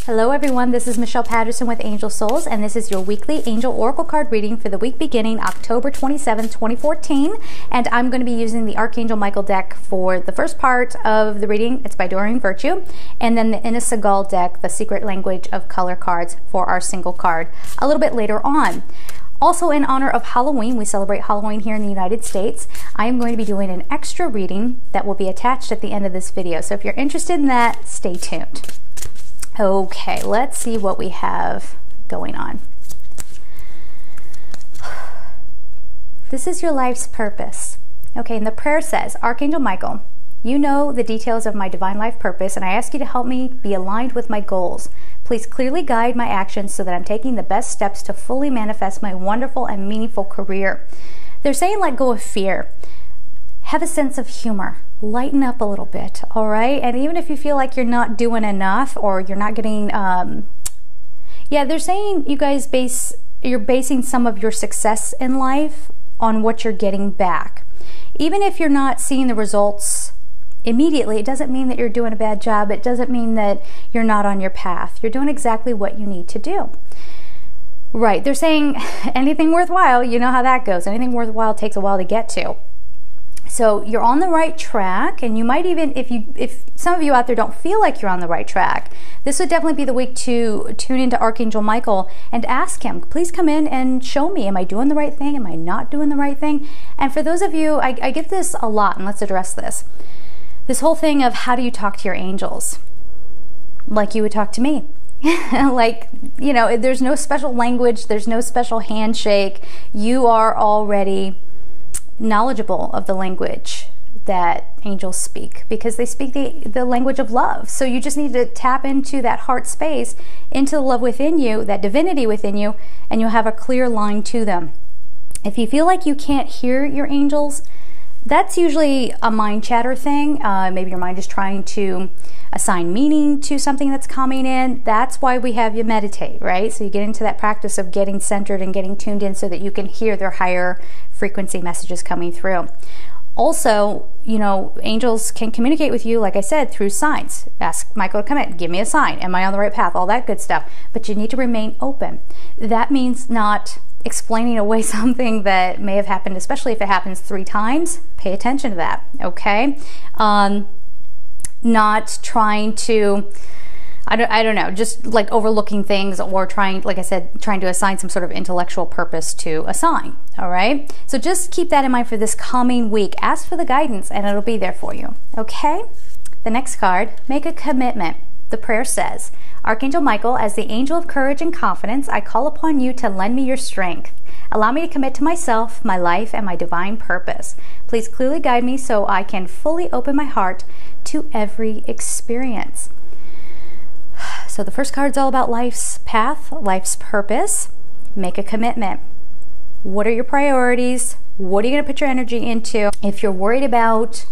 Hello everyone, this is Michelle Patterson with Angel Souls, and this is your weekly Angel Oracle card reading for the week beginning October 27, 2014. And I'm going to be using the Archangel Michael deck for the first part of the reading. It's by Doreen Virtue. And then the Inna Segal deck, the Secret Language of Color cards, for our single card a little bit later on. Also, in honor of Halloween, we celebrate Halloween here in the United States. I am going to be doing an extra reading that will be attached at the end of this video. So if you're interested in that, stay tuned. Okay, let's see what we have going on. This is your life's purpose. Okay, and the prayer says, Archangel Michael, you know the details of my divine life purpose, and I ask you to help me be aligned with my goals. Please clearly guide my actions so that I'm taking the best steps to fully manifest my wonderful and meaningful career. They're saying let go of fear. Have a sense of humor. Lighten up a little bit, all right? And even if you feel like you're not doing enough or you're not getting, they're saying you guys you're basing some of your success in life on what you're getting back. Even if you're not seeing the results immediately, it doesn't mean that you're doing a bad job. It doesn't mean that you're not on your path. You're doing exactly what you need to do. Right, they're saying anything worthwhile, you know how that goes. Anything worthwhile takes a while to get to. So you're on the right track, and you might even, if some of you out there don't feel like you're on the right track, this would definitely be the week to tune into Archangel Michael and ask him, please come in and show me, am I doing the right thing? Am I not doing the right thing? And for those of you, I get this a lot, and let's address this. This whole thing of how do you talk to your angels? Like you would talk to me. Like, you know, there's no special language, there's no special handshake. You are already knowledgeable of the language that angels speak, because they speak the language of love. So you just need to tap into that heart space, into the love within you, that divinity within you, and you'll have a clear line to them. If you feel like you can't hear your angels, that's usually a mind chatter thing. Maybe your mind is trying to assign meaning to something that's coming in. That's why we have you meditate, right? So you get into that practice of getting centered and getting tuned in so that you can hear their higher frequency messages coming through. Also, you know, angels can communicate with you, like I said, through signs. Ask Michael to come in, give me a sign. Am I on the right path? All that good stuff. But you need to remain open. That means not explaining away something that may have happened, especially if it happens 3 times. Pay attention to that, okay? Not trying to, I don't know, just like overlooking things, or trying, like I said, trying to assign some sort of intellectual purpose to a sign, all right? So just keep that in mind for this coming week. Ask for the guidance and it'll be there for you, okay? The next card, make a commitment. The prayer says, Archangel Michael, as the angel of courage and confidence, I call upon you to lend me your strength. Allow me to commit to myself, my life, and my divine purpose. Please clearly guide me so I can fully open my heart to every experience. So the first card is all about life's path, life's purpose. Make a commitment. What are your priorities? What are you going to put your energy into? If you're worried about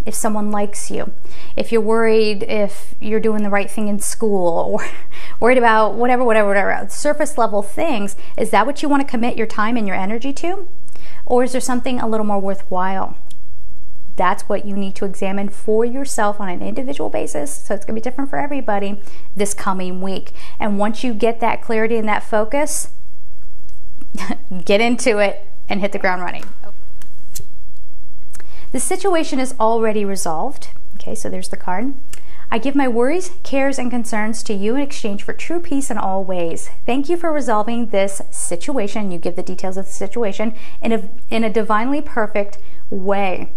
if someone likes you, if you're worried if you're doing the right thing in school, or worried about whatever, surface level things, is that what you want to commit your time and your energy to? Or is there something a little more worthwhile? That's what you need to examine for yourself on an individual basis. So it's going to be different for everybody this coming week. And once you get that clarity and that focus, get into it and hit the ground running. The situation is already resolved. Okay, so there's the card. I give my worries, cares, and concerns to you in exchange for true peace in all ways. Thank you for resolving this situation. You give the details of the situation in a divinely perfect way.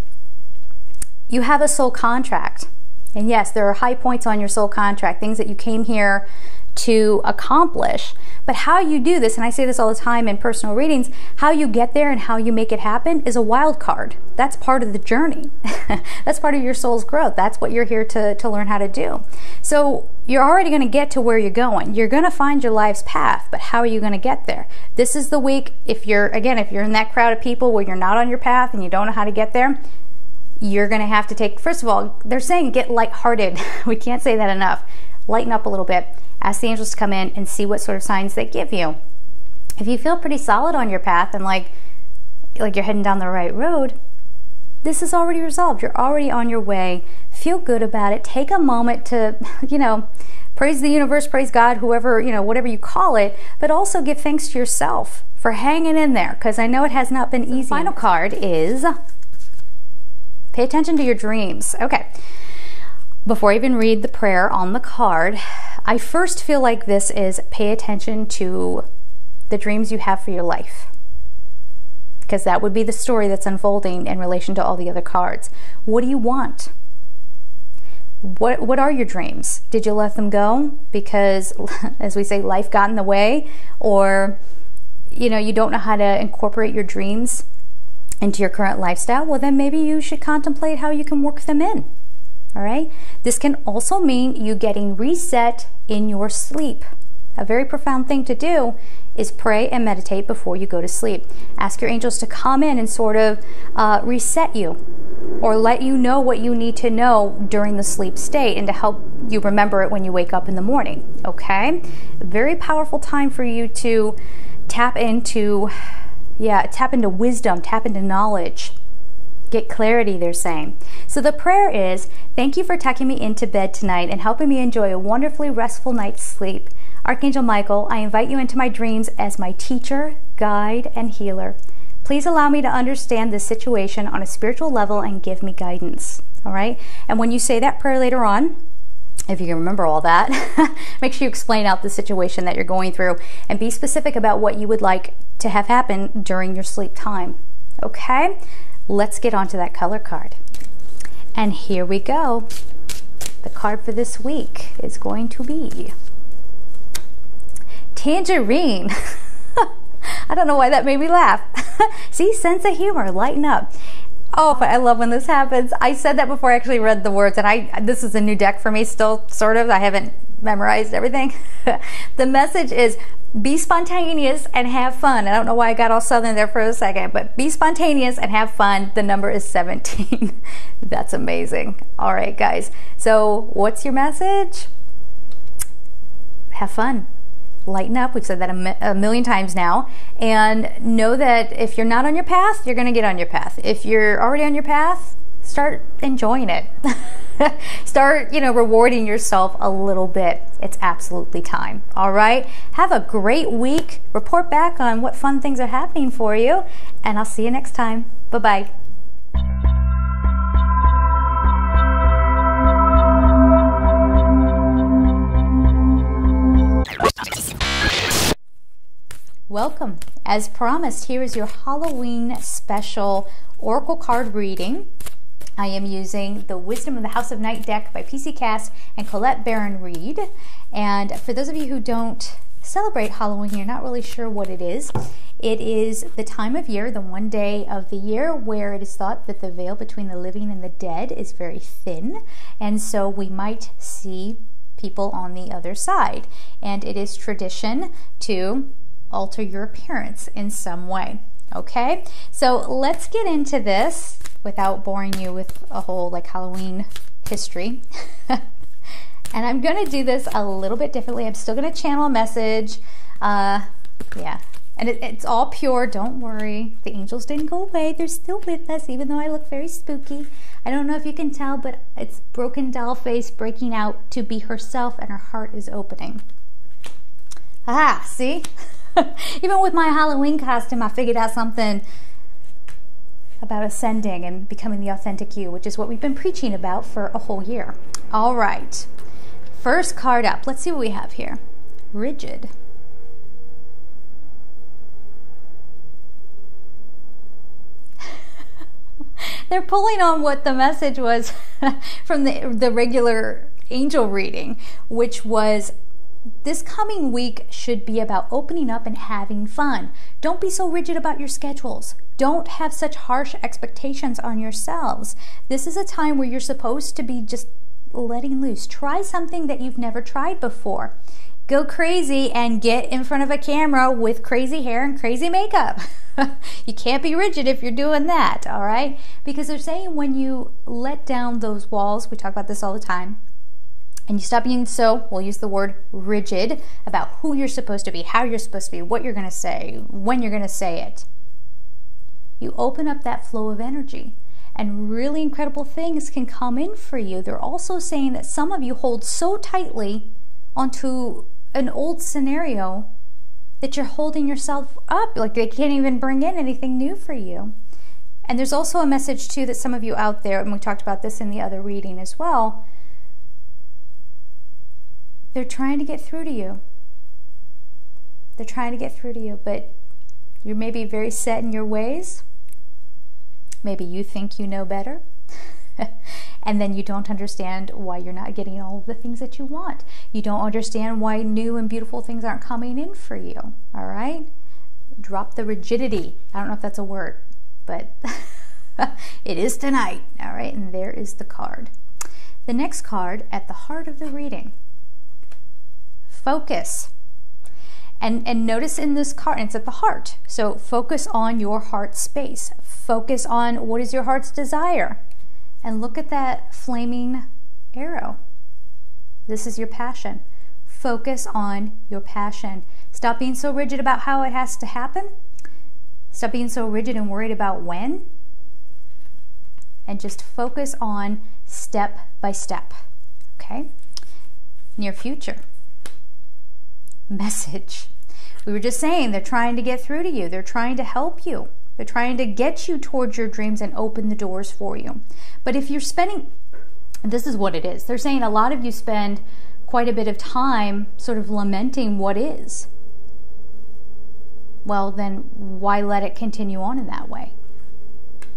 You have a soul contract. And yes, there are high points on your soul contract, things that you came here to accomplish. But how you do this, and I say this all the time in personal readings, how you get there and how you make it happen is a wild card. That's part of the journey. That's part of your soul's growth. That's what you're here to learn how to do. So you're already going to get to where you're going. You're going to find your life's path, but how are you going to get there? This is the week, if you're in that crowd of people where you're not on your path and you don't know how to get there, you're going to have to take, first of all, they're saying get lighthearted. We can't say that enough. Lighten up a little bit. Ask the angels to come in and see what sort of signs they give you. If you feel pretty solid on your path and like you're heading down the right road, this is already resolved. You're already on your way. Feel good about it. Take a moment to, praise the universe, praise God, whoever, whatever you call it, but also give thanks to yourself for hanging in there, because I know it has not been easy. The final card is pay attention to your dreams. Okay. Before I even read the prayer on the card, I first feel like this is pay attention to the dreams you have for your life, because that would be the story that's unfolding in relation to all the other cards. What do you want? What are your dreams? Did you let them go because, as we say, life got in the way? Or, you don't know how to incorporate your dreams into your current lifestyle? Well, then maybe you should contemplate how you can work them in. All right? This can also mean you getting reset in your sleep. A very profound thing to do is pray and meditate before you go to sleep. Ask your angels to come in and sort of reset you, or let you know what you need to know during the sleep state, and to help you remember it when you wake up in the morning. Okay? A very powerful time for you to tap into wisdom, tap into knowledge. Get clarity, they're saying. So the prayer is, thank you for tucking me into bed tonight and helping me enjoy a wonderfully restful night's sleep. Archangel Michael, I invite you into my dreams as my teacher, guide, and healer. Please allow me to understand this situation on a spiritual level and give me guidance. All right? And when you say that prayer later on, if you can remember all that, make sure you explain out the situation that you're going through and be specific about what you would like to have happen during your sleep time. Okay? Let's get on to that color card. And here we go. The card for this week is going to be Tangerine. I don't know why that made me laugh. See, sense of humor, lighten up. Oh, but I love when this happens. I said that before I actually read the words, and this is a new deck for me still, sort of. I haven't memorized everything. The message is, be spontaneous and have fun. I don't know why I got all southern there for a second, but be spontaneous and have fun. The number is 17. That's amazing. All right, guys. So what's your message? Have fun. Lighten up. We've said that a million times now. And know that if you're not on your path, you're going to get on your path. If you're already on your path, start enjoying it. Start, rewarding yourself a little bit. It's absolutely time. All right? Have a great week. Report back on what fun things are happening for you. And I'll see you next time. Bye-bye. Welcome. As promised, here is your Halloween special Oracle card reading. I am using the Wisdom of the House of Night deck by PC Cast and Colette Baron Reed. And for those of you who don't celebrate Halloween, you're not really sure what it is the time of year, the one day of the year where it is thought that the veil between the living and the dead is very thin. And so we might see people on the other side. And it is tradition to alter your appearance in some way. Okay, so let's get into this without boring you with a whole Halloween history. And I'm going to do this a little bit differently. I'm still going to channel a message. Yeah, and it's all pure. Don't worry. The angels didn't go away. They're still with us, even though I look very spooky. I don't know if you can tell, but it's broken doll face breaking out to be herself, and her heart is opening. Ah, see? Even with my Halloween costume, I figured out something about ascending and becoming the authentic you, which is what we've been preaching about for a whole year. All right. First card up. Let's see what we have here. Rigid. They're pulling on what the message was from the regular angel reading, which was, this coming week should be about opening up and having fun. Don't be so rigid about your schedules. Don't have such harsh expectations on yourselves. This is a time where you're supposed to be just letting loose. Try something that you've never tried before. Go crazy and get in front of a camera with crazy hair and crazy makeup. You can't be rigid if you're doing that, all right? Because they're saying when you let down those walls, we talk about this all the time, and you stop being so, we'll use the word rigid, about who you're supposed to be, how you're supposed to be, what you're going to say, when you're going to say it. You open up that flow of energy, and really incredible things can come in for you. They're also saying that some of you hold so tightly onto an old scenario that you're holding yourself up, like they can't even bring in anything new for you. And there's also a message too that some of you out there, and we talked about this in the other reading as well, they're trying to get through to you. They're trying to get through to you, but you're maybe very set in your ways. Maybe you think you know better. And then you don't understand why you're not getting all of the things that you want. You don't understand why new and beautiful things aren't coming in for you. All right? Drop the rigidity. I don't know if that's a word, but it is tonight. All right? And there is the card. The next card at the heart of the reading. Focus. And notice in this card, it's at the heart. So focus on your heart space. Focus on what is your heart's desire. And look at that flaming arrow. This is your passion. Focus on your passion. Stop being so rigid about how it has to happen. Stop being so rigid and worried about when. And just focus on step by step. Okay? Near future. Message. We were just saying they're trying to get through to you. They're trying to help you. They're trying to get you towards your dreams and open the doors for you. But if you're spending, this is what it is. They're saying a lot of you spend quite a bit of time sort of lamenting what is. Well, then why let it continue on in that way?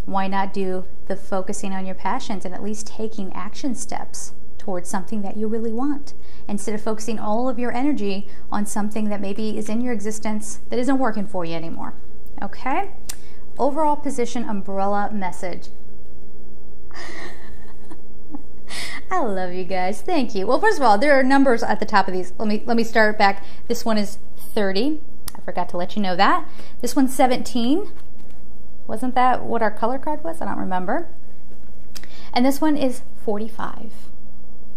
Why not do the focusing on your passions and at least taking action steps towards something that you really want, instead of focusing all of your energy on something that maybe is in your existence that isn't working for you anymore. Okay? Overall position umbrella message. I love you guys. Thank you. Well, first of all, there are numbers at the top of these. Let me start back. This one is 30. I forgot to let you know that. This one's 17. Wasn't that what our color card was? I don't remember. And this one is 45.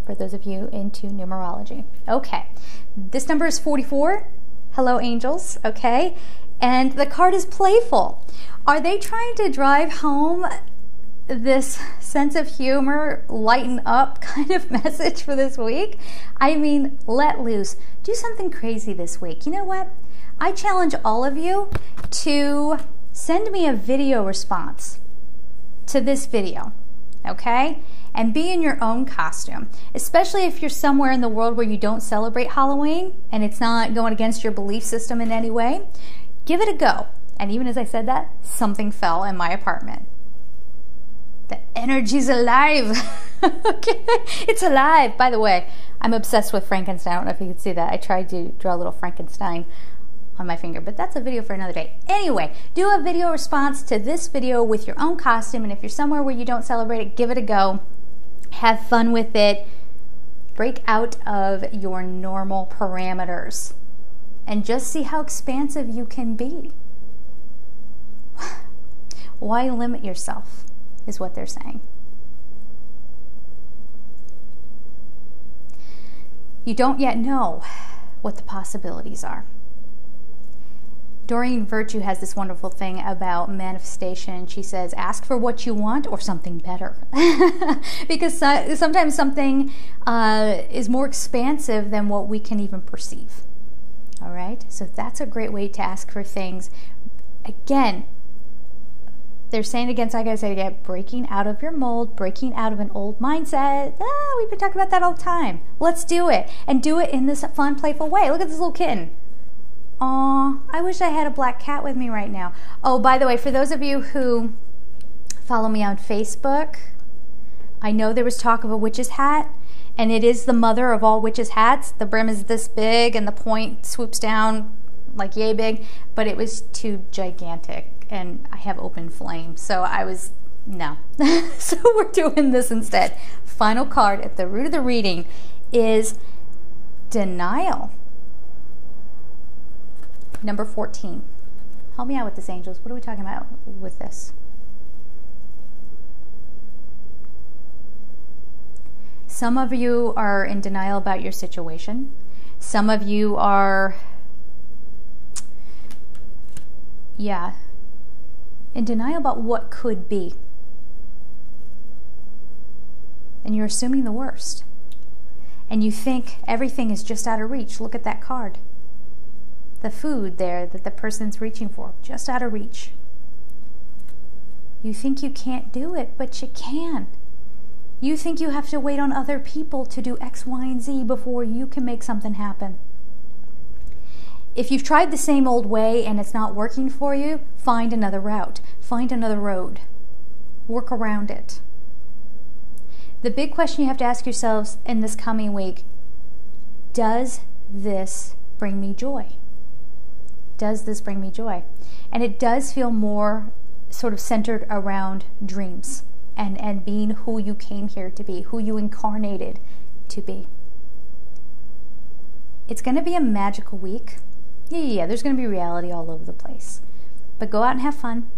For those of you into numerology. Okay, this number is 44. Hello, angels. Okay, and the card is playful. Are they trying to drive home this sense of humor, lighten up kind of message for this week? I mean, let loose. Do something crazy this week. You know what? I challenge all of you to send me a video response to this video. Okay? And be in your own costume, especially if you're somewhere in the world where you don't celebrate Halloween and it's not going against your belief system in any way. Give it a go. And even as I said that, something fell in my apartment. The energy's alive. Okay, it's alive. By the way, I'm obsessed with Frankenstein. I don't know if you can see that. I tried to draw a little Frankenstein on my finger, but that's a video for another day. Anyway, do a video response to this video with your own costume, and if you're somewhere where you don't celebrate it, give it a go. Have fun with it. Break out of your normal parameters and just see how expansive you can be. Why limit yourself, is what they're saying. You don't yet know what the possibilities are. Doreen Virtue has this wonderful thing about manifestation. She says, ask for what you want or something better. Because sometimes something is more expansive than what we can even perceive. All right? So that's a great way to ask for things. Again, they're saying against, like I said again, breaking out of your mold, breaking out of an old mindset. We've been talking about that all the time. Let's do it. And do it in this fun, playful way. Look at this little kitten. Aw, I wish I had a black cat with me right now. Oh, by the way, for those of you who follow me on Facebook, I know there was talk of a witch's hat, and it is the mother of all witches' hats. The brim is this big, and the point swoops down like yay big, but it was too gigantic, and I have open flame, so I was, no. So we're doing this instead. Final card at the root of the reading is denial. Number 14. Help me out with this, angels. What are we talking about with this? Some of you are in denial about your situation. Some of you are, in denial about what could be. And you're assuming the worst. and you think everything is just out of reach. Look at that card. The food there that the person's reaching for, just out of reach. You think you can't do it, but you can. You think you have to wait on other people to do X, Y, and Z before you can make something happen. If you've tried the same old way and it's not working for you, find another route. Find another road. Work around it. The big question you have to ask yourselves in this coming week, does this bring me joy? Does this bring me joy? And it does feel more sort of centered around dreams and being who you came here to be, who you incarnated to be. It's going to be a magical week. Yeah, there's going to be reality all over the place. But go out and have fun.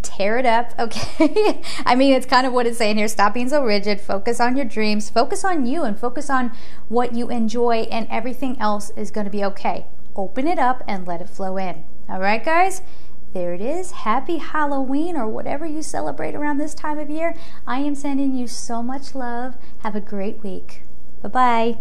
Tear it up, okay? I mean, it's kind of what it's saying here. Stop being so rigid. Focus on your dreams. Focus on you and focus on what you enjoy, and everything else is going to be okay. Open it up and let it flow in. All right, guys? There it is. Happy Halloween, or whatever you celebrate around this time of year. I am sending you so much love. Have a great week. Bye-bye.